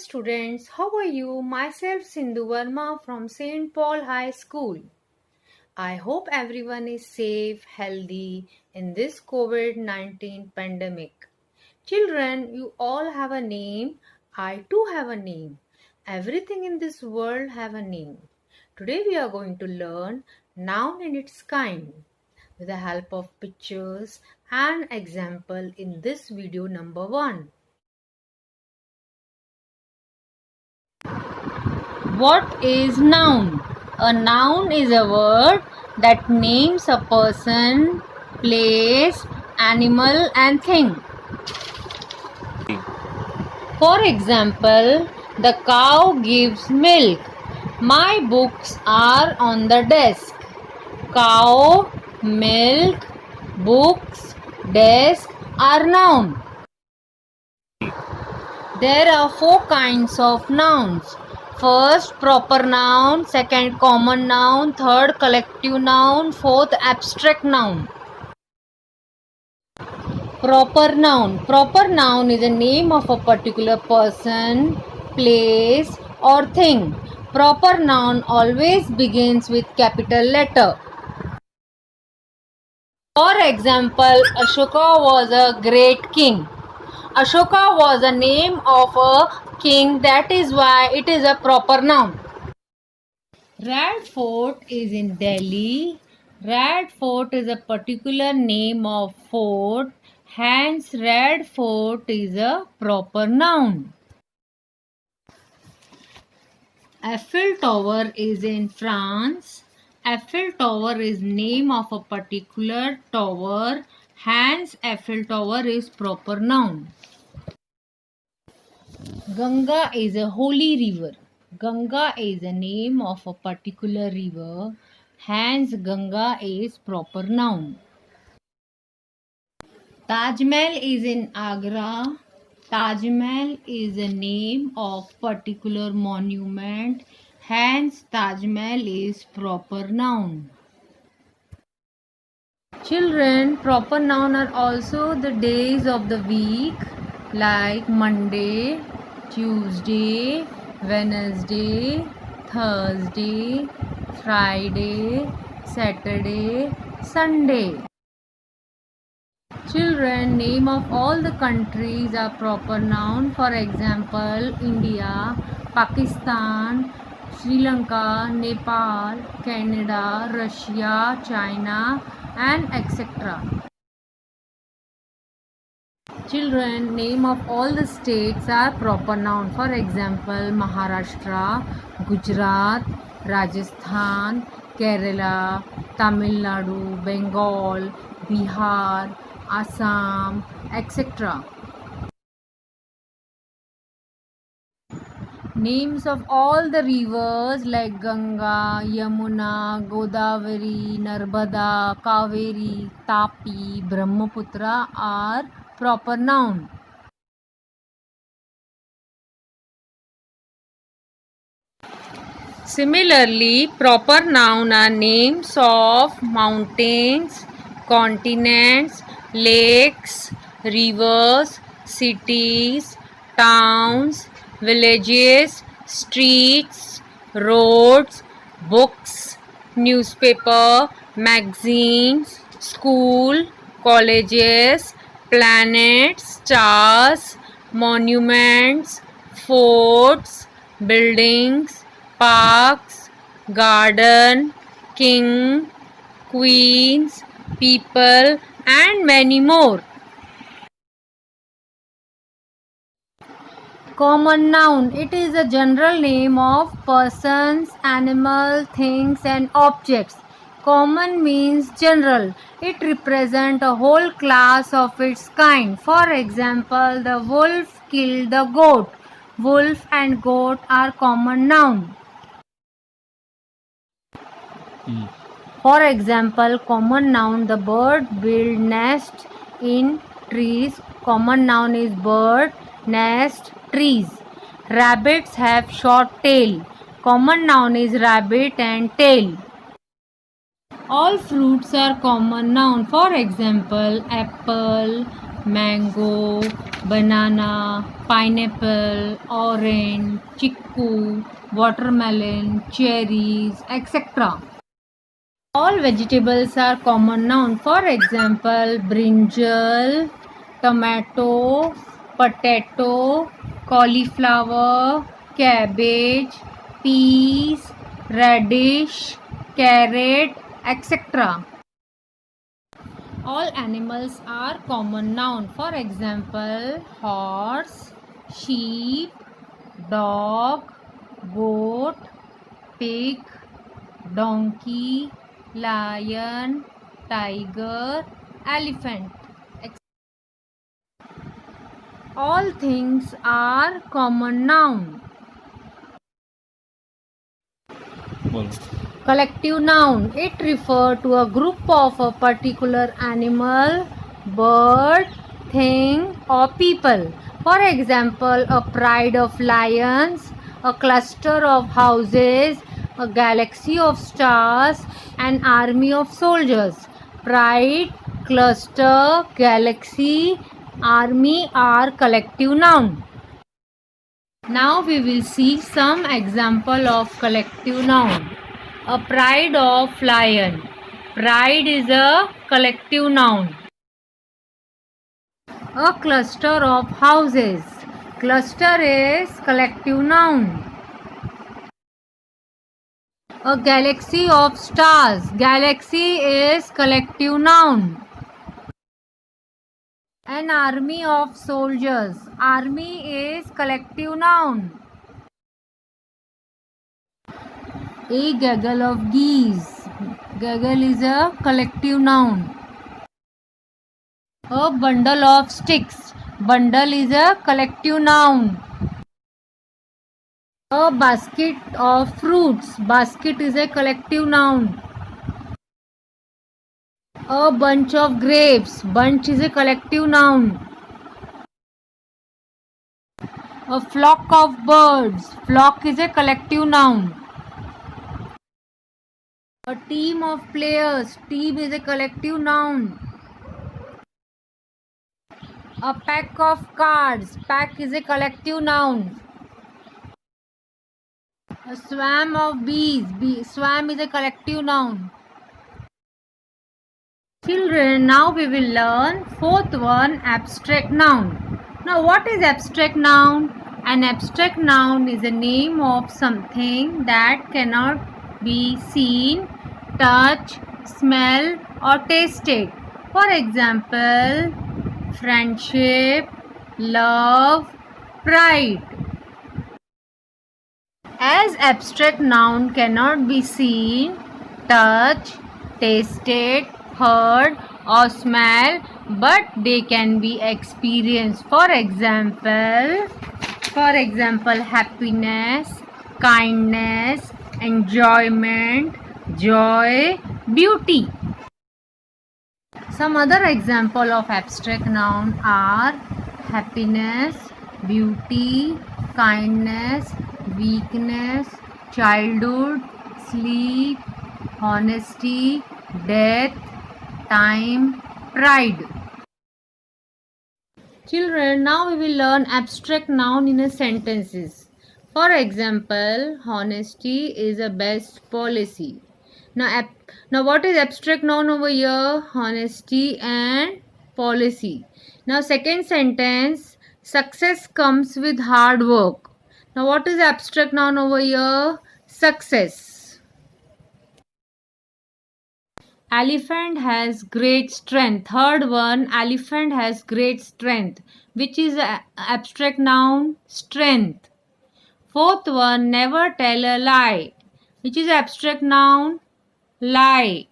students, how are you? Myself Sindhu Verma from St. Paul High School. I hope everyone is safe, healthy in this COVID-19 pandemic. Children, you all have a name. I too have a name. Everything in this world have a name. Today we are going to learn noun and its kind with the help of pictures and example in this video number 1. What is noun? A noun is a word that names a person, place, animal and thing. For example, the cow gives milk. My books are on the desk. Cow, milk, books, desk are noun. There are 4 kinds of nouns. First, proper noun. Second, common noun. Third, collective noun. Fourth, abstract noun. Proper noun. Proper noun is the name of a particular person, place or thing. Proper noun always begins with capital letter. For example, Ashoka was a great king. Ashoka was a name of a king, that is why it is a proper noun. Red Fort is in Delhi. Red Fort is a particular name of fort, hence Red Fort is a proper noun. Eiffel Tower is in France. Eiffel Tower is name of a particular tower, hence Eiffel Tower is proper noun. Ganga is a holy river. Ganga is the name of a particular river, hence Ganga is proper noun. Taj Mahal is in Agra. Taj Mahal is the name of particular monument, hence Taj Mahal is proper noun. Children, proper noun are also the days of the week like Monday, Tuesday, Wednesday, Thursday, Friday, Saturday, Sunday. Children, name of all the countries are proper noun. For example, India, Pakistan, Sri Lanka, Nepal, Canada, Russia, China and etc. Children, name of all the states are proper noun. For example, Maharashtra, Gujarat, Rajasthan, Kerala, Tamil Nadu, Bengal, Bihar, Assam, etc. Names of all the rivers like Ganga, Yamuna, Godavari, Narmada, Kaveri, Tapi, Brahmaputra are proper noun. Similarly, proper noun are names of mountains, continents, lakes, rivers, cities, towns, villages, streets, roads, books, newspaper, magazines, school, colleges, planets, stars, monuments, forts, buildings, parks, garden, king, queens, people and many more. Common noun. It is a general name of persons, animals, things and objects. Common means general. It represents a whole class of its kind. For example, the wolf killed the goat. Wolf and goat are common noun. For example, common noun, the bird build nest in trees. Common noun is bird, nest, trees. Rabbits have short tail. Common noun is rabbit and tail. All fruits are common noun. For example, apple, mango, banana, pineapple, orange, chickoo, watermelon, cherries, etc. All vegetables are common noun. For example, brinjal, tomato, potato, cauliflower, cabbage, peas, radish, carrot, etc. All animals are common noun. For example, horse, sheep, dog, goat, pig, donkey, lion, tiger, elephant. All things are common noun. Collective noun. It refers to a group of a particular animal, bird, thing or people. For example, a pride of lions, a cluster of houses, a galaxy of stars, an army of soldiers. Pride, cluster, galaxy, army are collective noun. Now we will see some example of collective noun. A pride of lion. Pride is a collective noun. A cluster of houses. Cluster is collective noun. A galaxy of stars. Galaxy is collective noun. An army of soldiers. Army is collective noun. A gaggle of geese. Gaggle is a collective noun. A bundle of sticks. Bundle is a collective noun. A basket of fruits. Basket is a collective noun. A bunch of grapes. Bunch is a collective noun. A flock of birds. Flock is a collective noun. A team of players. Team is a collective noun. A pack of cards. Pack is a collective noun. A swarm of bees. Swarm is a collective noun. Children, now we will learn fourth one, abstract noun. Now what is abstract noun? An abstract noun is a name of something that cannot be seen, touched, smelled or tasted. For example, friendship, love, pride. As abstract noun cannot be seen, touched, tasted, heard or smell, but they can be experienced. For example, happiness, kindness, enjoyment, joy, beauty. Some other example of abstract noun are happiness, beauty, kindness, weakness, childhood, sleep, honesty, death, time, pride. Children, now we will learn abstract noun in a sentences. For example, honesty is a best policy. Now what is abstract noun over here? Honesty and policy. Now second sentence, success comes with hard work. Now what is abstract noun over here? Success. Elephant has great strength. Third one, elephant has great strength. Which is abstract noun? Strength. Fourth one, never tell a lie. Which is abstract noun? Lie.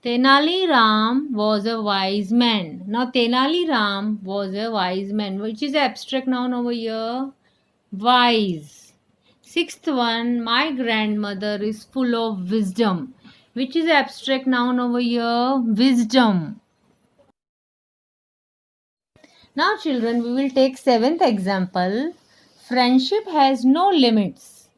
Tenali Ram was a wise man. Now Tenali Ram was a wise man. Which is abstract noun over here? Wise. Sixth one, my grandmother is full of wisdom. Which is abstract noun over here? Wisdom. Now children, we will take seventh example. Friendship has no limits.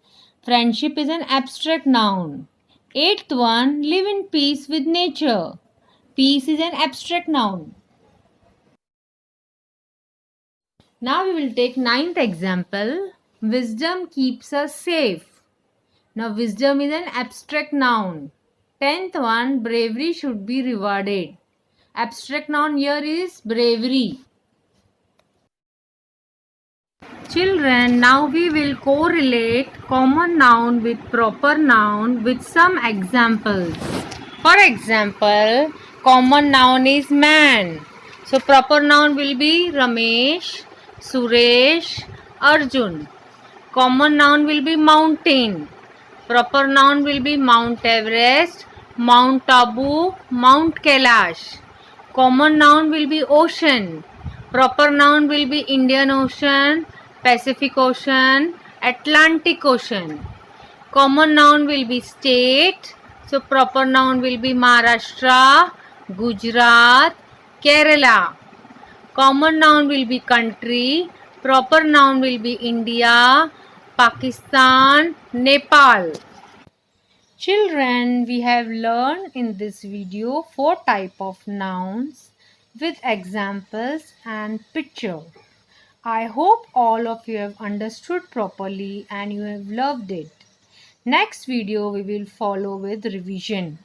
Friendship is an abstract noun. Eighth one, live in peace with nature. Peace is an abstract noun. Now we will take ninth example. Wisdom keeps us safe. Now wisdom is an abstract noun. 10th one, bravery should be rewarded. Abstract noun here is bravery. Children, now we will correlate common noun with proper noun with some examples. For example, common noun is man. So proper noun will be Ramesh, Suresh, Arjun. Common noun will be mountain. Proper noun will be Mount Everest, Mount Abu, Mount Kailash. Common noun will be ocean. Proper noun will be Indian Ocean, Pacific Ocean, Atlantic Ocean. Common noun will be state. So proper noun will be Maharashtra, Gujarat, Kerala. Common noun will be country. Proper noun will be India, Pakistan, Nepal. Children, we have learned in this video 4 types of nouns with examples and picture. I hope all of you have understood properly and you have loved it. Next video we will follow with revision.